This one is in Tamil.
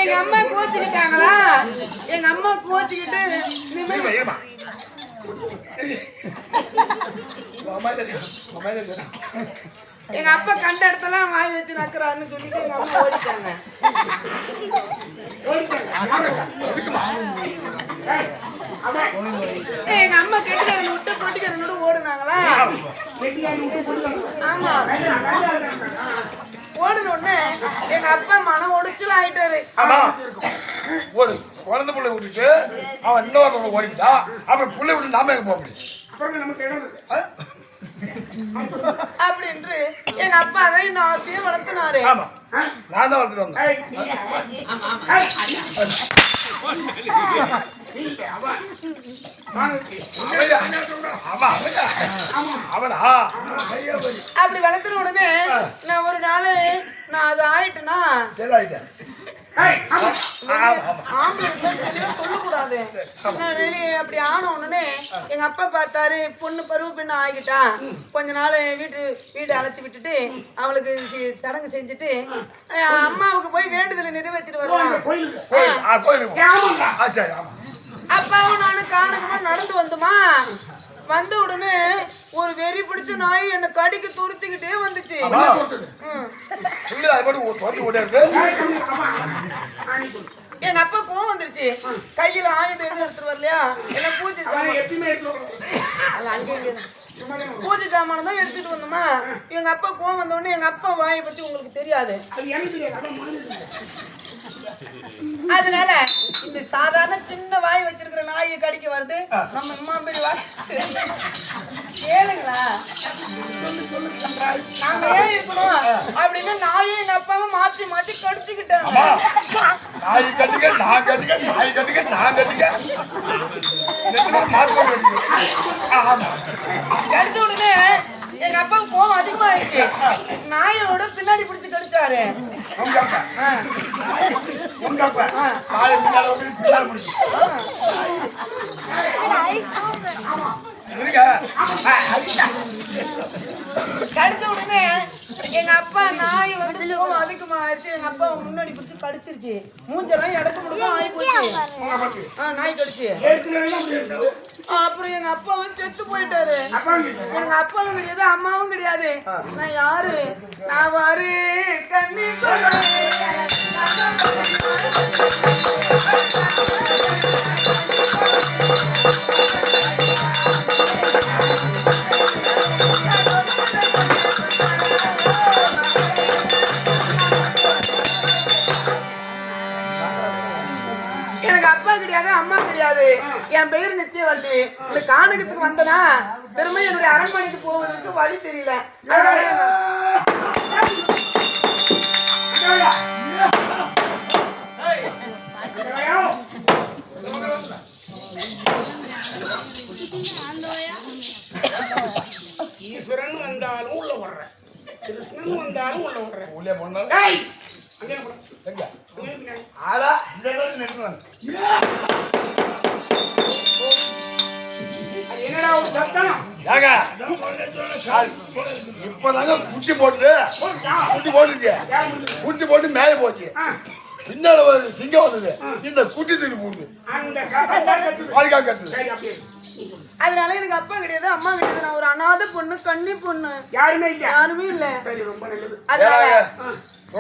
எங்க அம்மா கோச்சுக்கிட்டாங்களா? எங்க அம்மா கோச்சுக்கிட்டு எங்க அப்பா கண்ட இடத்தெல்லாம் வாய் வச்சு நக்குறாருன்னு சொல்லிட்டு எங்க அம்மா ஓடிட்டாங்க. எங்க அம்மா கெட்டு விட்டு பொட்டிக்கிறனோட ஓடுனாங்களா? ஆமா, ஓடுன உடனே எங்க அப்பா மனம் ஒடிச்சல் ஆயிட்டாரு. ஒரு குழந்தை பிள்ளை விட்டுட்டு அவன் இன்னொரு ஓடிக்கிட்டா அப்புறம் பிள்ளை விட்டு நாம எங்க போக முடியும் அப்படின்று எங்க அப்பா அதை இன்னும் ஆசையை வளர்த்தினாரு. ஆமா, நான் தான் வளர்த்துட்டு வந்தேன். அப்படி வளர்த்துன உடனே நான் ஒரு நாள் நான் அது ஆயிட்டேன்னா சொல்லக்கூடாது. அப்படி ஆன உடனே எங்க அப்பா பார்த்தாரு, பொண்ணு பருவ பெண்ணு ஆகிட்டா, கொஞ்ச நாள் வீடு அழைச்சி விட்டுட்டு அவளுக்கு சடங்கு செஞ்சுட்டு அம்மாவுக்கு போய் வேண்டுதலை நிறைவேற்றிட்டு வருவாங்க. அப்பாவும் நானும் காரணமா நடந்து வந்தோமா, வந்த உடனே ஒரு வெறி பிடிச்ச நாய் என்ன கடிக்கு துருத்திக்கிட்டே வந்துச்சு. எங்க அப்பா கோவம் வந்துருச்சு. கையில ஆயுதம் எதுவும் எடுத்துட்டு வரலையா, எல்லாம் பூஜை பூஜை சாமான தான் எடுத்துட்டு வந்தோமா. எங்க அப்பா கோவம் வந்த உடனே எங்க அப்பா வாயை பத்தி உங்களுக்கு தெரியாது. அதனால இந்த சாதாரண சின்ன வாய் வச்சிருக்கிற நாயை கடிக்க வருது. நம்ம அம்மா பேர் வாய் கேளுங்களா, நாங்க ஏன் இருக்கணும் அப்படின்னு நாயும் எங்க அப்பாவும் மாத்தி மாத்தி கடிச்சுக்கிட்டாங்க. கடிச்ச உடனே எங்க அப்பாவுக்கு கோவம் அதிகமாயிடுச்சு. நாயோட பின்னாடி பிடிச்சு கடிச்சாரு. கடிச்ச உடனே எங்க அப்பா நாய் வந்து கோவம் அதிகமாயிடுச்சு. எங்க அப்பா முன்னாடி பிடிச்சு கடிச்சிருச்சு. மூஞ்செல்லாம் இடக்கு முழுக்க ஆகி போச்சு. நாய் கடிச்சு. அப்புறம் எங்க அப்பாவும் செத்து போயிட்டாரு. எங்க அப்பாவும் கிடையாது, அம்மாவும் கிடையாது. நான் யாரு? நான் வாரு கண்ணி எனக்கு அப்பா கிடையாது, அம்மா கிடையாது. என் பெயர் நித்தியவள்ளி. இந்த கானகத்துக்கு வந்தனா திரும்ப என்னுடைய அரண்மனைக்கு போவதற்கு வழி தெரியல. ஈஸ்வரன் வந்தாலும் உள்ள வர்றேன், கிருஷ்ணன் வந்தாலும் உள்ள வர்றேன். உள்ளே போனாலும் என்னடா ஒரு சத்தம்? இப்பதாங்க குட்டி போட்டுது. குட்டி போட்டு மேலே போச்சு. பின்னால சிங்கம் வந்தது. இந்த குட்டி தூக்கி போடுது. அதனால எனக்கு அப்பா கிடையாது, அம்மா கிடையாது. நான் ஒரு அனாதை பொண்ணு, கன்னி பொண்ணு. யாருமே இல்ல. யாருமே இல்ல. சரி, ரொம்ப நல்லது. அதனால